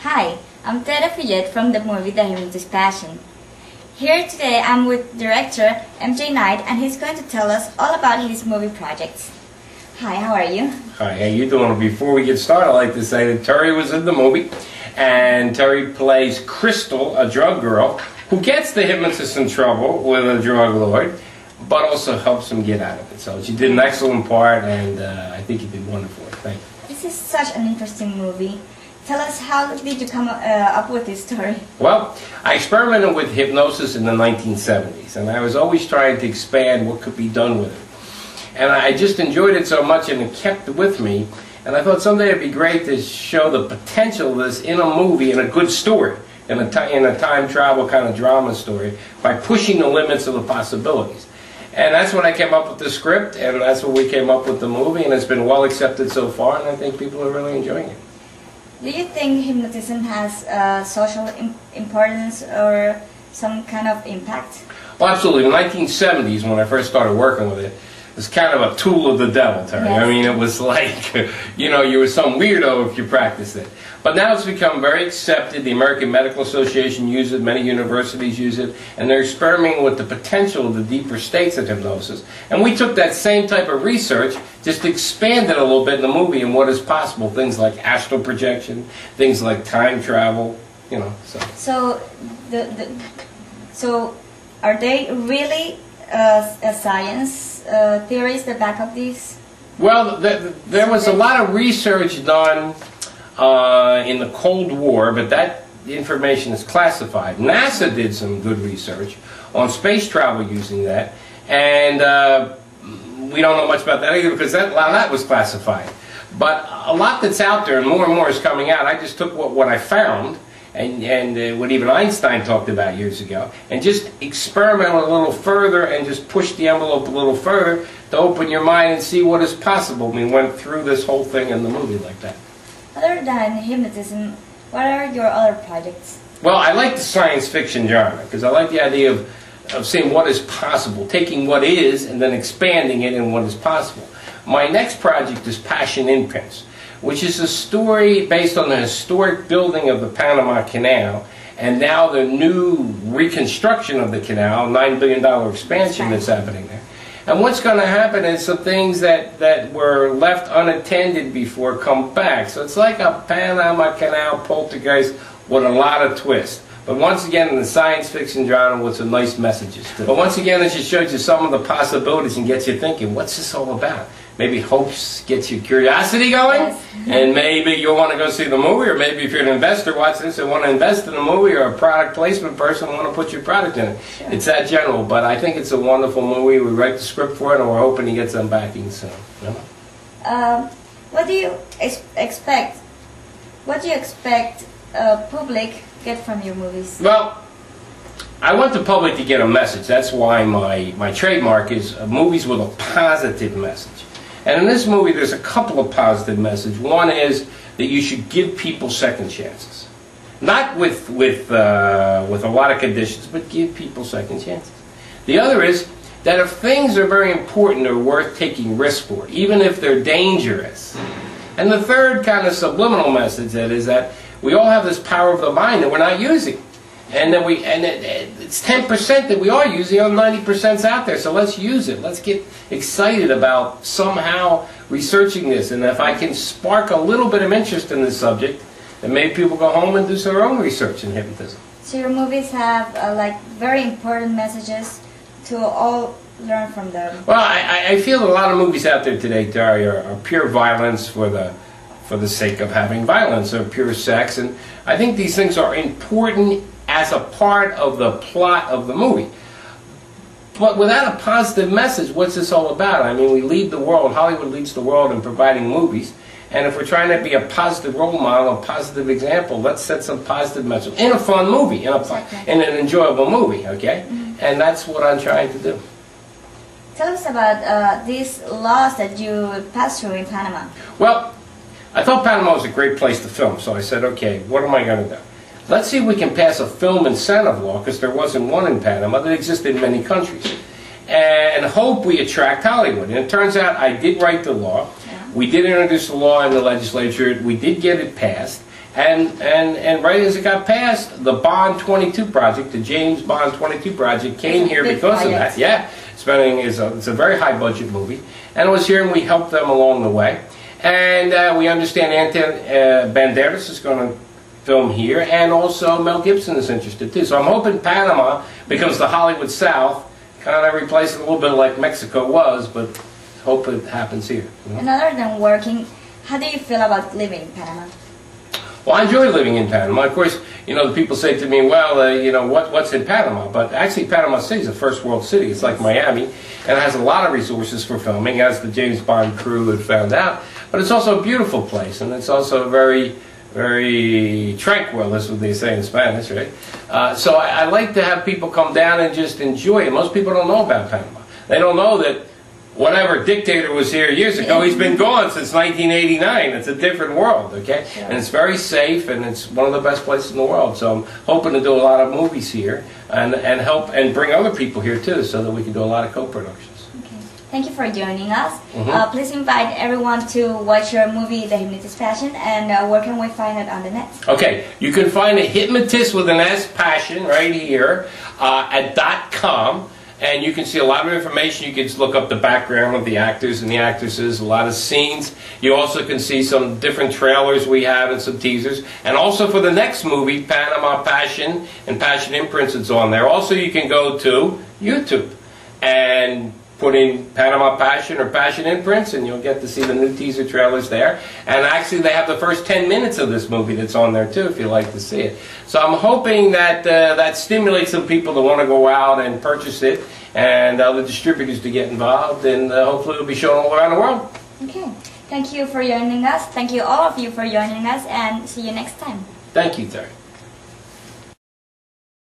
Hi, I'm Therese Feuillet from the movie The Hypnotist Passion. Here today I'm with director MJ Knight, and he's going to tell us all about his movie projects. Hi, how are you? Hi, how you doing? Before we get started, I'd like to say that Terry was in the movie, and Terry plays Crystal, a drug girl, who gets the hypnotist in trouble with a drug lord, but also helps him get out of it. So she did an excellent part, and I think you did wonderful. Thank you. This is such an interesting movie. Tell us, how did you come up with this story? Well, I experimented with hypnosis in the 1970s, and I was always trying to expand what could be done with it. And I just enjoyed it so much, and it kept with me. And I thought someday it'd be great to show the potential of this in a movie, in a good story, in a time travel kind of drama story, by pushing the limits of the possibilities. And that's when I came up with the script, and that's when we came up with the movie, and it's been well accepted so far, and I think people are really enjoying it. Do you think hypnotism has social importance or some kind of impact? Well, absolutely. In the 1970s, when I first started working with it, it was kind of a tool of the devil, Terry. Yes. I mean, it was like, you know, you were some weirdo if you practiced it. But now it's become very accepted. The American Medical Association uses it, many universities use it, and they're experimenting with the potential of the deeper states of hypnosis. And we took that same type of research, just expanded a little bit in the movie and what is possible. Things like astral projection, things like time travel, you know. So are they really science theories that back up these? Well, there was a lot of research done in the Cold War, but that information is classified. NASA did some good research on space travel using that, and we don't know much about that either because a lot of that was classified. But a lot that's out there and more is coming out. I just took what I found and what even Einstein talked about years ago, and just experimented a little further and just pushed the envelope a little further to open your mind and see what is possible. We went through this whole thing in the movie like that. Other than hypnotism, what are your other projects? Well, I like the science fiction genre because I like the idea of seeing what is possible, taking what is and then expanding it in what is possible. My next project is Passion Imprints, which is a story based on the historic building of the Panama Canal and now the new reconstruction of the canal, $9 billion expansion that's happening there. And what's going to happen is some things that were left unattended before come back. So it's like a Panama Canal poltergeist with a lot of twists. But once again, in the science fiction genre with some nice messages too. But once again, it just shows you some of the possibilities and gets you thinking, what's this all about? Maybe hopes gets your curiosity going, yes. And maybe you'll want to go see the movie, or maybe if you're an investor watching this and want to invest in a movie, or a product placement person want to put your product in it. Sure. It's that general, but I think it's a wonderful movie. We write the script for it, and we're hoping to get some backing soon. What do you expect? What do you expect public get from your movies? Well, I want the public to get a message. That's why my trademark is movies with a positive message. And in this movie, there's a couple of positive messages. One is that you should give people second chances. Not with a lot of conditions, but give people second chances. The other is that if things are very important or worth taking risks for, even if they're dangerous. And the third kind of subliminal message that is that we all have this power of the mind that we're not using. And that it's 10% that we are using, on 90%'s out there. So let's use it. Let's get excited about somehow researching this. And if I can spark a little bit of interest in this subject, then maybe people go home and do their own research in hypnotism. So your movies have like very important messages to all learn from them. Well, I feel a lot of movies out there today, Terry, are pure violence for the sake of having violence, or pure sex. And I think these things are important as a part of the plot of the movie. But without a positive message, what's this all about? I mean, we lead the world, Hollywood leads the world in providing movies, and if we're trying to be a positive role model, a positive example, let's set some positive message in a fun movie, in an enjoyable movie, okay? Mm-hmm. And that's what I'm trying to do. Tell us about these laws that you passed through in Panama. Well, I thought Panama was a great place to film, so I said, okay, what am I going to do? Let's see if we can pass a film incentive law, because there wasn't one in Panama that existed in many countries, and hope we attract Hollywood. And it turns out I did write the law. Yeah. We did introduce the law in the legislature. We did get it passed. And right as it got passed, the Bond 22 project, the James Bond 22 project, came here because of that. Yeah, it's a very high budget movie, and it was here, and we helped them along the way. And we understand Banderas is going to film here, and also Mel Gibson is interested too. So I'm hoping Panama becomes the Hollywood South, kind of replaces a little bit like Mexico was, but hope it happens here. You know? And other than working, how do you feel about living in Panama? Well, I enjoy living in Panama. Of course, you know, the people say to me, well, you know, what's in Panama? But actually, Panama City is a first world city. It's like Miami, and it has a lot of resources for filming, as the James Bond crew had found out. But it's also a beautiful place, and it's also very, very tranquil, is what they say in Spanish, right? So I like to have people come down and just enjoy it. Most people don't know about Panama. They don't know that whatever dictator was here years ago, he's been gone since 1989. It's a different world, okay? Sure. And it's very safe, and it's one of the best places in the world. So I'm hoping to do a lot of movies here and help and bring other people here too, so that we can do a lot of co-productions. Okay. Thank you for joining us. Please invite everyone to watch your movie, The Hypnotist Passion, and where can we find it on the net? Okay, you can find a Hypnotist with an S Passion right here at .com. And you can see a lot of information. You can just look up the background of the actors and the actresses, a lot of scenes. You also can see some different trailers we have and some teasers. And also for the next movie, Panama Passion and Passion Imprints, it's on there. Also, you can go to YouTube and put in Panama Passion or Passion Imprints, and you'll get to see the new teaser trailers there. And actually, they have the first 10 minutes of this movie that's on there, too, if you'd like to see it. So I'm hoping that that stimulates some people to want to go out and purchase it, and other distributors to get involved, and hopefully it'll be shown all around the world. Okay. Thank you for joining us. Thank you, all of you, for joining us, and see you next time. Thank you, Terry.